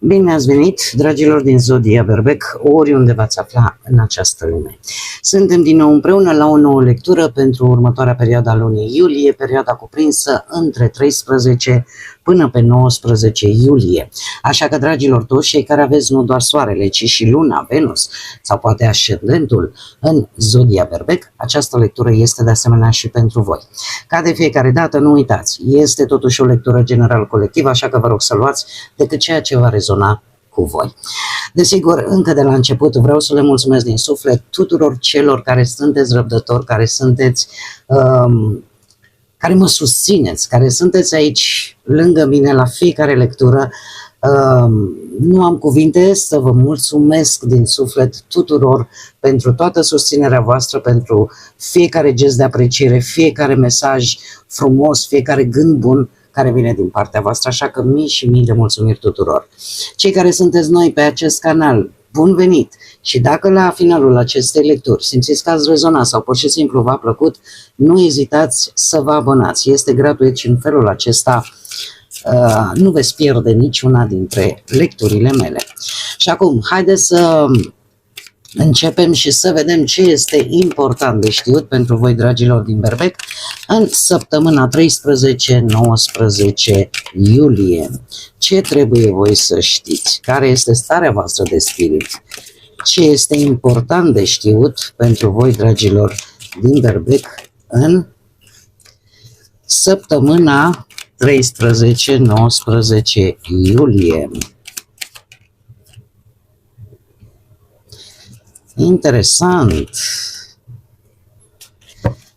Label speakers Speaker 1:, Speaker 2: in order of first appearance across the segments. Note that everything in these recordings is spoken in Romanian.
Speaker 1: Bine ați venit, dragilor din Zodia Berbec, oriunde v-ați afla în această lume. Suntem din nou împreună la o nouă lectură pentru următoarea perioadă a lunii iulie, perioada cuprinsă între 13 până pe 19 iulie. Așa că, dragilor toți cei care aveți nu doar soarele, ci și luna, Venus sau poate ascendentul în Zodia Berbec, această lectură este de asemenea și pentru voi. Ca de fiecare dată, nu uitați, este totuși o lectură general colectivă, așa că vă rog să luați decât ceea ce va rezona cu voi. Desigur, încă de la început vreau să le mulțumesc din suflet tuturor celor care sunteți răbdători, care sunteți care mă susțineți, care sunteți aici lângă mine la fiecare lectură. Nu am cuvinte să vă mulțumesc din suflet tuturor pentru toată susținerea voastră, pentru fiecare gest de apreciere, fiecare mesaj frumos, fiecare gând bun care vine din partea voastră, așa că mii și mii de mulțumiri tuturor. Cei care sunteți noi pe acest canal, bun venit! Și dacă la finalul acestei lecturi simțiți că ați rezonat sau pur și simplu v-a plăcut, nu ezitați să vă abonați. Este gratuit și în felul acesta nu veți pierde niciuna dintre lecturile mele. Și acum, haideți să începem și să vedem ce este important de știut pentru voi, dragilor din Berbec, în săptămâna 13-19 iulie. Ce trebuie voi să știți? Care este starea voastră de spirit? Ce este important de știut pentru voi, dragilor din Berbec, în săptămâna 13-19 iulie? Interesant.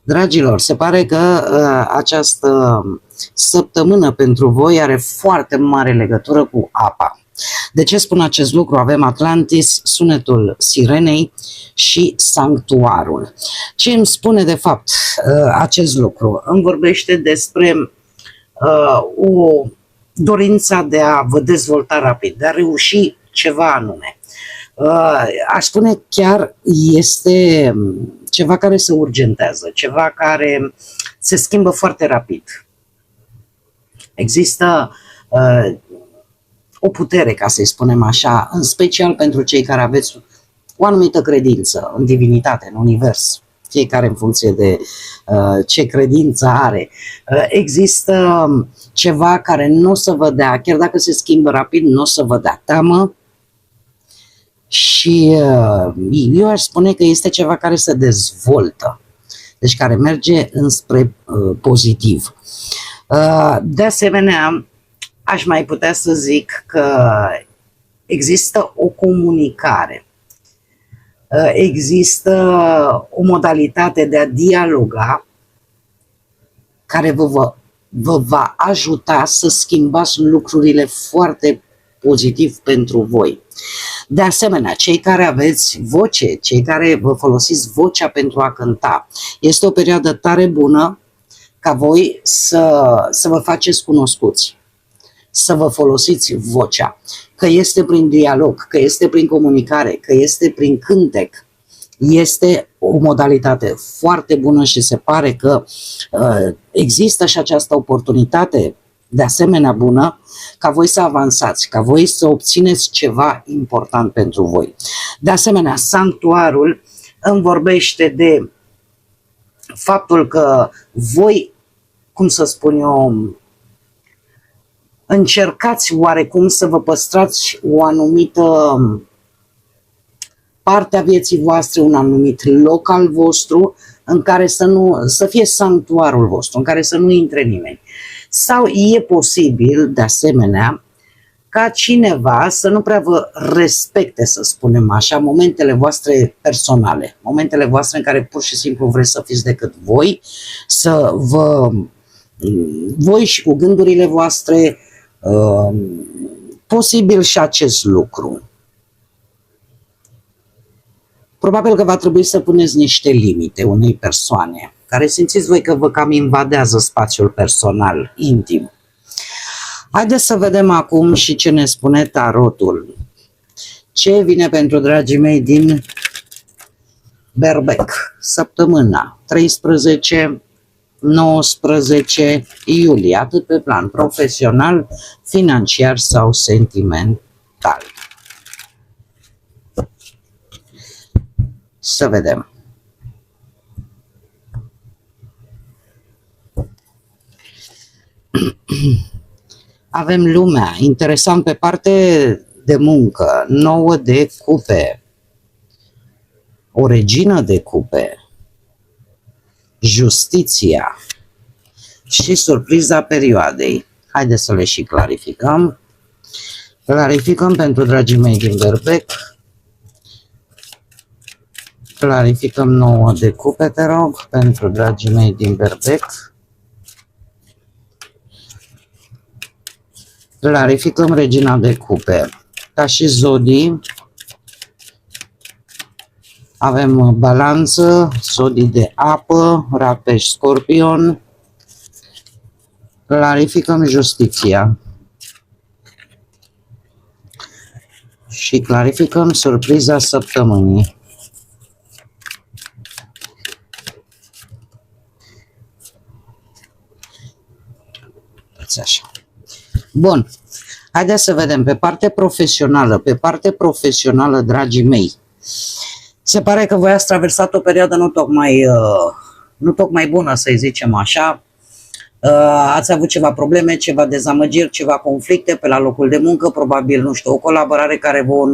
Speaker 1: Dragilor, se pare că această săptămână pentru voi are foarte mare legătură cu apa. De ce spun acest lucru? Avem Atlantis, sunetul sirenei și sanctuarul. Ce îmi spune de fapt acest lucru? Îmi vorbește despre o dorință de a vă dezvolta rapid, de a reuși ceva anume. Aș spune chiar este ceva care se urgentează, ceva care se schimbă foarte rapid. Există o putere, ca să-i spunem așa, în special pentru cei care aveți o anumită credință în divinitate, în univers, fiecare în funcție de ce credință are. Există ceva care nu o să vă dea, chiar dacă se schimbă rapid, nu o să vă dea teamă. Și eu aș spune că este ceva care se dezvoltă, deci care merge înspre pozitiv. De asemenea, aș mai putea să zic că există o comunicare, există o modalitate de a dialoga care vă va ajuta să schimbați lucrurile foarte pozitiv pentru voi. De asemenea, cei care aveți voce, cei care vă folosiți vocea pentru a cânta, este o perioadă tare bună ca voi să vă faceți cunoscuți, să vă folosiți vocea, că este prin dialog, că este prin comunicare, că este prin cântec. Este o modalitate foarte bună și se pare că există și această oportunitate de asemenea bună ca voi să avansați, ca voi să obțineți ceva important pentru voi. De asemenea, sanctuarul îmi vorbește de faptul că voi, cum să spun eu, încercați oarecum să vă păstrați o anumită parte a vieții voastre, un anumit loc al vostru în care să fie sanctuarul vostru, în care să nu intre nimeni. Sau e posibil, de asemenea, ca cineva să nu prea vă respecte, să spunem așa, momentele voastre personale, momentele voastre în care pur și simplu vreți să fiți decât voi, voi și cu gândurile voastre, posibil și acest lucru. Probabil că va trebui să puneți niște limite unei persoane care simțiți voi că vă cam invadează spațiul personal, intim. Haideți să vedem acum și ce ne spune tarotul. Ce vine pentru dragii mei din Berbec? Săptămâna 13-19 iulie, atât pe plan profesional, financiar sau sentimental. total. Să vedem. Avem lumea, interesant pe parte de muncă, 9 de cupe, o regină de cupe, justiția și surpriza perioadei. Haideți să le și clarificăm. Clarificăm pentru dragii mei din berbec. Clarificăm 9 de cupe, te rog, pentru dragii mei din berbec. Clarificăm regina de cupe. Ca și zodii, avem balanță, zodii de apă, rak, pești, scorpion. Clarificăm justiția. Și clarificăm surpriza săptămânii. Așa. Bun. Haideți să vedem pe partea profesională. Pe partea profesională, dragii mei, se pare că voi ați traversat o perioadă nu tocmai bună, să-i zicem așa. Ați avut ceva probleme, ceva dezamăgiri, ceva conflicte pe la locul de muncă, probabil, nu știu, o colaborare care vouă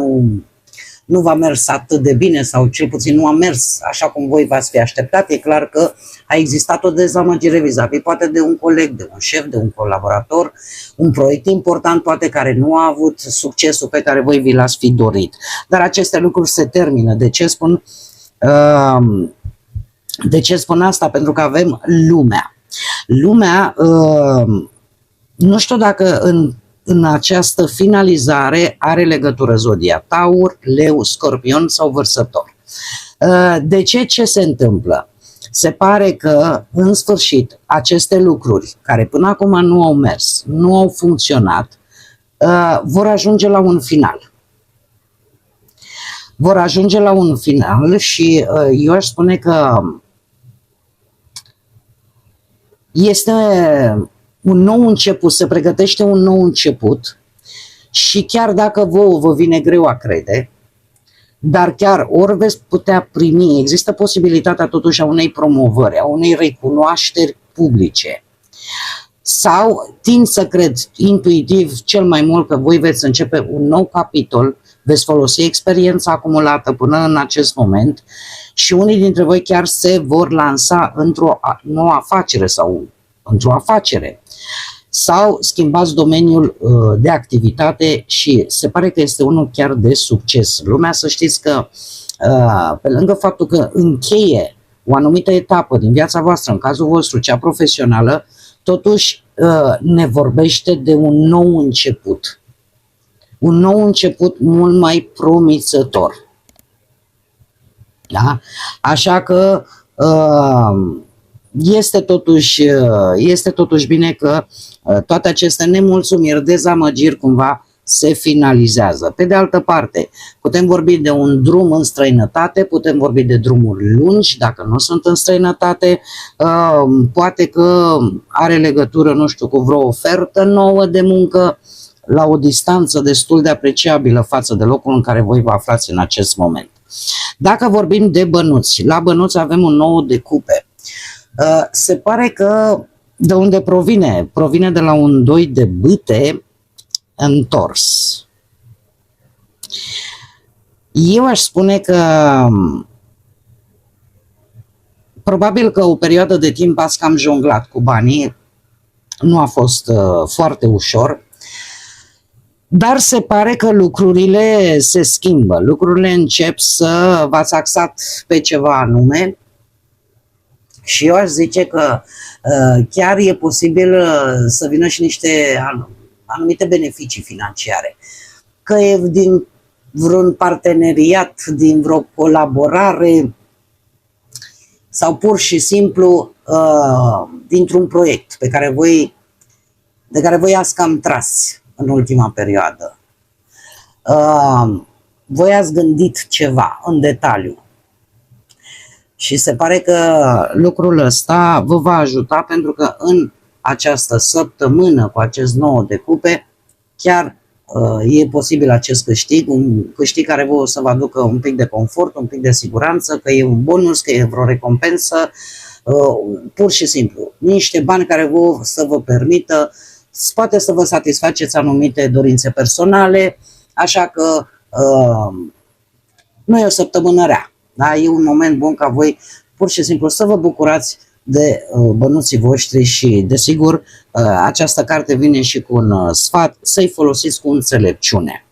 Speaker 1: nu v-a mers atât de bine sau cel puțin nu a mers așa cum voi v-ați fi așteptat. E clar că a existat o dezamăgire vis-a-vis poate de un coleg, de un șef, de un colaborator, un proiect important poate care nu a avut succesul pe care voi vi l-ați fi dorit. Dar aceste lucruri se termină. De ce spun asta? Pentru că avem lumea. Lumea, nu știu dacă în această finalizare are legătură zodia Taur, Leu, Scorpion sau Vărsător. De ce? Ce se întâmplă? Se pare că, în sfârșit, aceste lucruri, care până acum nu au mers, nu au funcționat, vor ajunge la un final. Vor ajunge la un final și eu aș spune că este un nou început, se pregătește un nou început și chiar dacă vouă vă vine greu a crede, dar chiar ori veți putea primi, există posibilitatea totuși a unei promovări, a unei recunoașteri publice. Sau tind să cred intuitiv cel mai mult că voi veți începe un nou capitol, veți folosi experiența acumulată până în acest moment și unii dintre voi chiar se vor lansa într-o nouă afacere sau într-o afacere. Sau schimbați domeniul de activitate și se pare că este unul chiar de succes. Lumea, să știți că pe lângă faptul că încheie o anumită etapă din viața voastră, în cazul vostru cea profesională, totuși ne vorbește de un nou început. Un nou început mult mai promițător. Da? Așa că este totuși bine că toate aceste nemulțumiri, dezamăgiri cumva se finalizează. Pe de altă parte, putem vorbi de un drum în străinătate, putem vorbi de drumuri lungi, dacă nu sunt în străinătate, poate că are legătură, nu știu, cu vreo ofertă nouă de muncă la o distanță destul de apreciabilă față de locul în care voi vă aflați în acest moment. Dacă vorbim de bănuți, la bănuți avem un 9 de cupe. Se pare că de unde provine? Provine de la un 2 de bâte întors. Eu aș spune că probabil că o perioadă de timp ați cam jonglat cu banii, nu a fost foarte ușor, dar se pare că lucrurile se schimbă, lucrurile încep să v-ați axat pe ceva anume și eu aș zice că chiar e posibil să vină și niște anumite beneficii financiare, că e din vreun parteneriat, din vreo colaborare sau pur și simplu dintr-un proiect de care voi ați cam tras în ultima perioadă. Voi ați gândit ceva în detaliu și se pare că lucrul ăsta vă va ajuta pentru că în această săptămână cu acest 9 de cupe chiar e posibil acest câștig, un câștig care vă o să vă aducă un pic de confort, un pic de siguranță, că e un bonus, că e vreo recompensă, pur și simplu. Niște bani care vă să vă permită, poate să vă satisfaceți anumite dorințe personale, așa că nu e o săptămână rea, da? E un moment bun ca voi pur și simplu să vă bucurați de bănuții voștri și, desigur, această carte vine și cu un sfat să-i folosiți cu înțelepciune.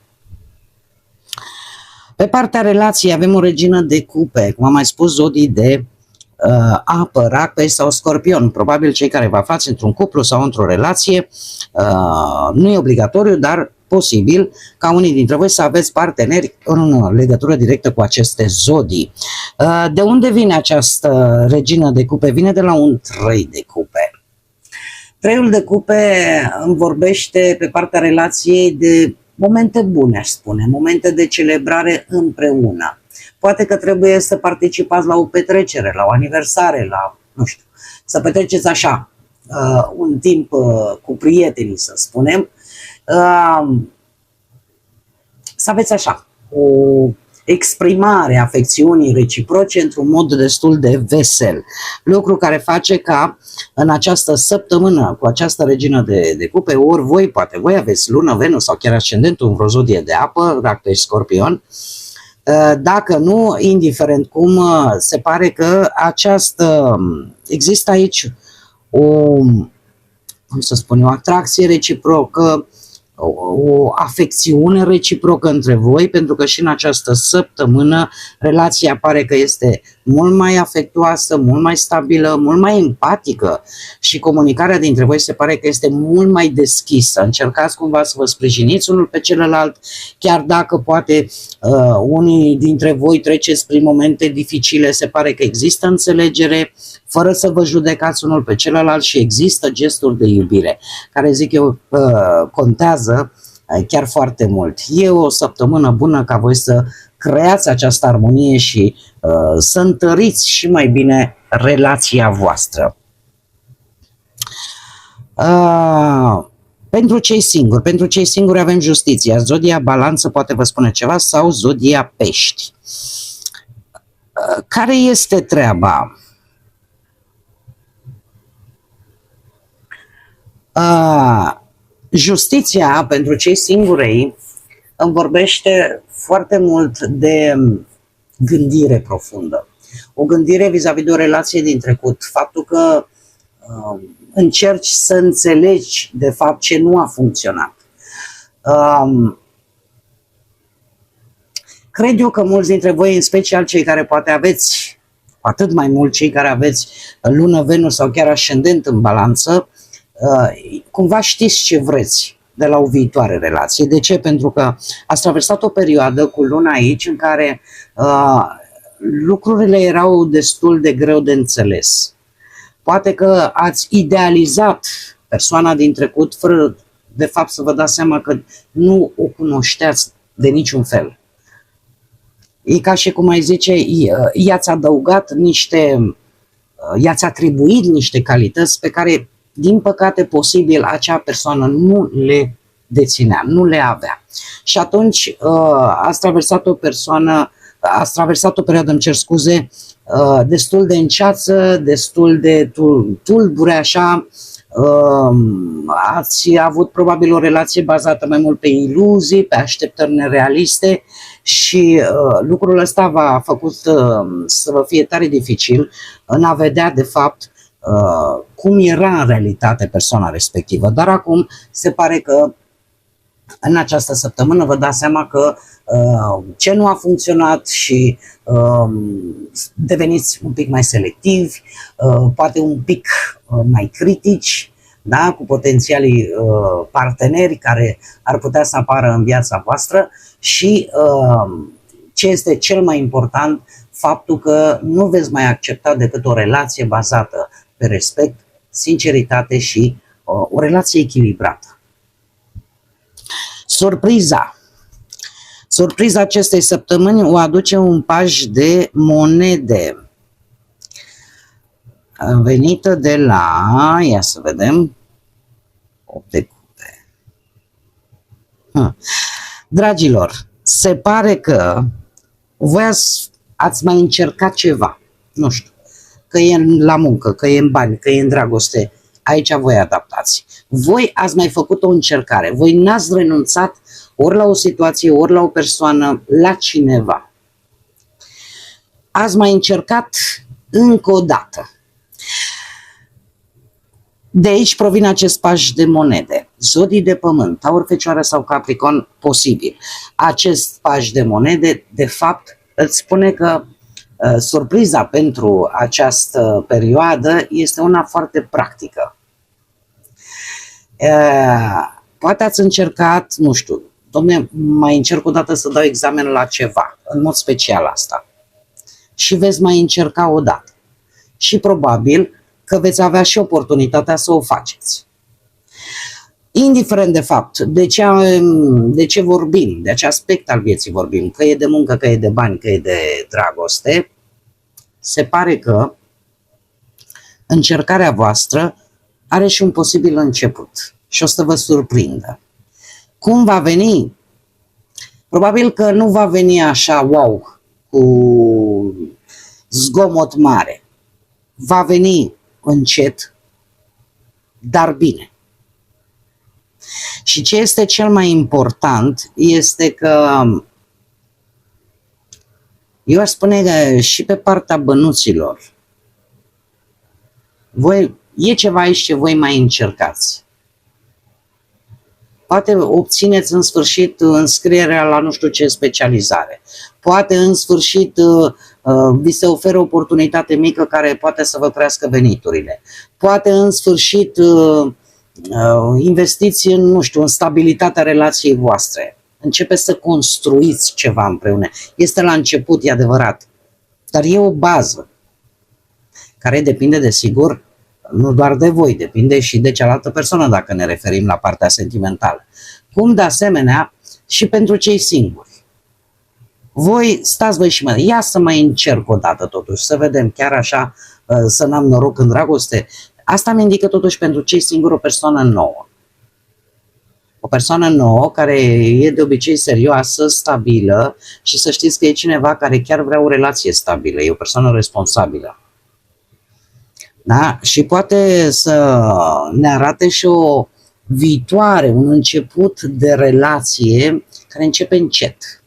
Speaker 1: Pe partea relației avem o regină de cupe, cum am mai spus, zodii de apă, rac, pești sau scorpion. Probabil cei care vă aflați într-un cuplu sau într-o relație, nu e obligatoriu, dar posibil ca unii dintre voi să aveți parteneri în legătură directă cu aceste zodii. De unde vine această regină de cupe? Vine de la un 3 de cupe. Treiul de cupe îmi vorbește pe partea relației de momente bune, aș spune, momente de celebrare împreună. Poate că trebuie să participați la o petrecere, la o aniversare, la, nu știu, să petreceți așa un timp cu prietenii, să spunem, să aveți așa o exprimare a afecțiunii reciproce într-un mod destul de vesel. Lucru care face ca în această săptămână cu această regină de cupe, ori voi, poate voi aveți lună, Venus sau chiar ascendentul în vreo zodie de apă, rac, pești, scorpion. Dacă nu, indiferent cum, se pare că există aici cum să spun, o atracție reciprocă, o afecțiune reciprocă între voi, pentru că și în această săptămână relația pare că este mult mai afectuoasă, mult mai stabilă, mult mai empatică și comunicarea dintre voi se pare că este mult mai deschisă. Încercați cumva să vă sprijiniți unul pe celălalt, chiar dacă poate unii dintre voi treceți prin momente dificile, se pare că există înțelegere, fără să vă judecați unul pe celălalt și există gesturi de iubire, care zic eu contează chiar foarte mult. E o săptămână bună ca voi să creați această armonie și să întăriți și mai bine relația voastră. Pentru cei singuri avem justiția, zodia balanță poate vă spune ceva sau zodia pești. Care este treaba? Justiția pentru cei singurei îmi vorbește foarte mult de gândire profundă. O gândire vis-a-vis de o relație din trecut. Faptul că încerci să înțelegi de fapt ce nu a funcționat. Cred eu că mulți dintre voi, în special cei care poate aveți, cu atât mai mult cei care aveți lună, Venus sau chiar ascendent în balanță, cumva știți ce vreți de la o viitoare relație. De ce? Pentru că ați traversat o perioadă cu luna aici în care lucrurile erau destul de greu de înțeles. Poate că ați idealizat persoana din trecut fără de fapt să vă dați seama că nu o cunoșteați de niciun fel. E ca și cum ai zice, i-ați adăugat i-ați atribuit niște calități pe care, din păcate, posibil acea persoană nu le deținea, nu le avea. Și atunci ați traversat o perioadă, îmi cer scuze, destul de înceață, destul de tulbure așa, ați avut probabil o relație bazată mai mult pe iluzii, pe așteptări nerealiste și lucrul ăsta v-a făcut să vă fie tare dificil în a vedea de fapt cum era în realitate persoana respectivă. Dar acum se pare că în această săptămână vă dați seama că ce nu a funcționat și deveniți un pic mai selectivi, poate un pic mai critici, da? Cu potențialii parteneri care ar putea să apară în viața voastră și ce este cel mai important, faptul că nu veți mai accepta decât o relație bazată pe respect, sinceritate și o relație echilibrată. Surpriza acestei săptămâni o aduce un paj de monede venită de la, ia să vedem, 8 de cupe. Dragilor, se pare că voi ați mai încercat ceva, nu știu, că e la muncă, că e în bani, că e în dragoste, aici voi adaptați. Voi ați mai făcut o încercare, voi n-ați renunțat ori la o situație, ori la o persoană, la cineva. Ați mai încercat încă o dată. De aici provine acest paj de monede. Zodii de pământ, Taur, Fecioară sau Capricorn, posibil. Acest paj de monede, de fapt, îți spune că surpriza pentru această perioadă este una foarte practică. Poate ați încercat, nu știu, dom'le, mai încerc o dată să dau examen la ceva, în mod special asta. Și veți mai încerca o dată. Și probabil că veți avea și oportunitatea să o faceți. Indiferent de fapt de ce vorbim, de ce aspect al vieții vorbim, că e de muncă, că e de bani, că e de dragoste, se pare că încercarea voastră are și un posibil început și o să vă surprindă. Cum va veni? Probabil că nu va veni așa, wow, cu zgomot mare. Va veni încet, dar bine. Și ce este cel mai important este că eu aș spune că și pe partea bănuților, e ceva aici ce voi mai încercați. Poate obțineți în sfârșit înscrierea la nu știu ce specializare. Poate în sfârșit vi se oferă o oportunitate mică care poate să vă crească veniturile. Poate în sfârșit investiți în, nu știu, în stabilitatea relației voastre. Începeți să construiți ceva împreună. Este la început, e adevărat, dar e o bază care depinde, desigur, nu doar de voi, depinde și de cealaltă persoană dacă ne referim la partea sentimentală. Cum de asemenea și pentru cei singuri. Voi stați voi și ia să mai încerc o dată totuși, să vedem chiar așa, să n-am noroc în dragoste. Asta mi indică totuși pentru cei singuri o persoană nouă. O persoană nouă care e de obicei serioasă, stabilă și să știți că e cineva care chiar vrea o relație stabilă, e o persoană responsabilă. Da? Și poate să ne arate și o viitoare, un început de relație care începe încet,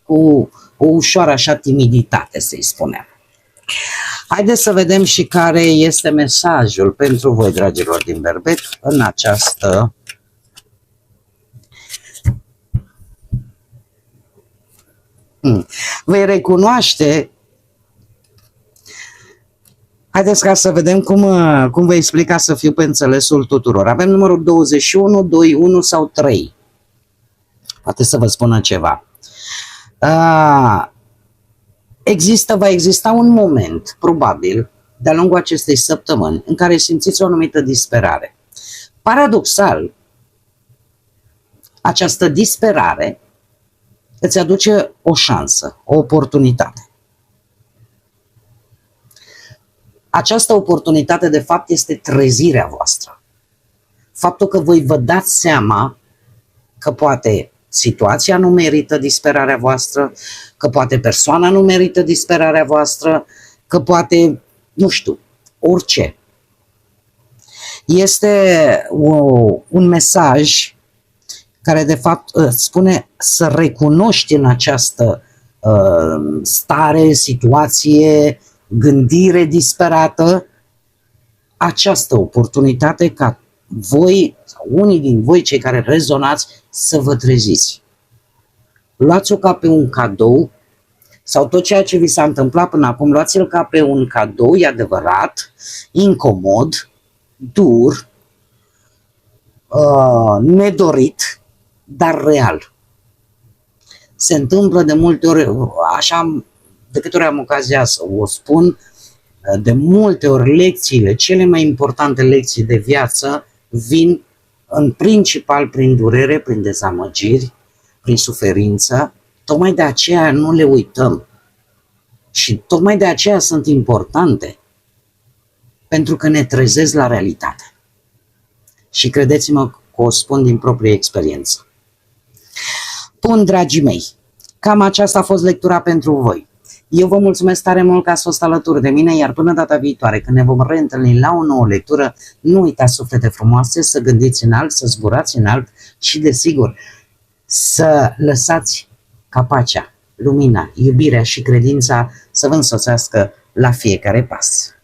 Speaker 1: cu o ușoară așa timiditate, să-i spunem. Haideți să vedem și care este mesajul pentru voi, dragilor din Berbec, în această vei recunoaște. Haideți ca să vedem cum vă explica să fiu pe înțelesul tuturor. Avem numărul 21, 21 sau 3. Poate să vă spună ceva. Va exista un moment, probabil, de-a lungul acestei săptămâni, în care simțiți o anumită disperare. Paradoxal, această disperare îți aduce o șansă, o oportunitate. Această oportunitate, de fapt, este trezirea voastră. Faptul că voi vă dați seama că poate situația nu merită disperarea voastră, că poate persoana nu merită disperarea voastră, că poate, nu știu, orice. Este un mesaj care, de fapt, spune să recunoști în această stare, situație, gândire disperată, această oportunitate ca voi, sau unii din voi, cei care rezonați, să vă treziți. Luați-o ca pe un cadou, sau tot ceea ce vi s-a întâmplat până acum, luați-l ca pe un cadou, e adevărat, incomod, dur, nedorit, dar real. Se întâmplă de multe ori, așa, de câte ori am ocazia să o spun, de multe ori lecțiile, cele mai importante lecții de viață vin în principal prin durere, prin dezamăgiri, prin suferință. Tocmai de aceea nu le uităm și tocmai de aceea sunt importante, pentru că ne trezesc la realitate. Și credeți-mă că o spun din proprie experiență. Bun, dragii mei, cam aceasta a fost lectura pentru voi. Eu vă mulțumesc tare mult că ați fost alături de mine, iar până data viitoare, când ne vom reîntâlni la o nouă lectură, nu uitați, suflete frumoase, să gândiți înalt, să zburați înalt și, desigur, să lăsați ca pacea, lumina, iubirea și credința să vă însoțească la fiecare pas.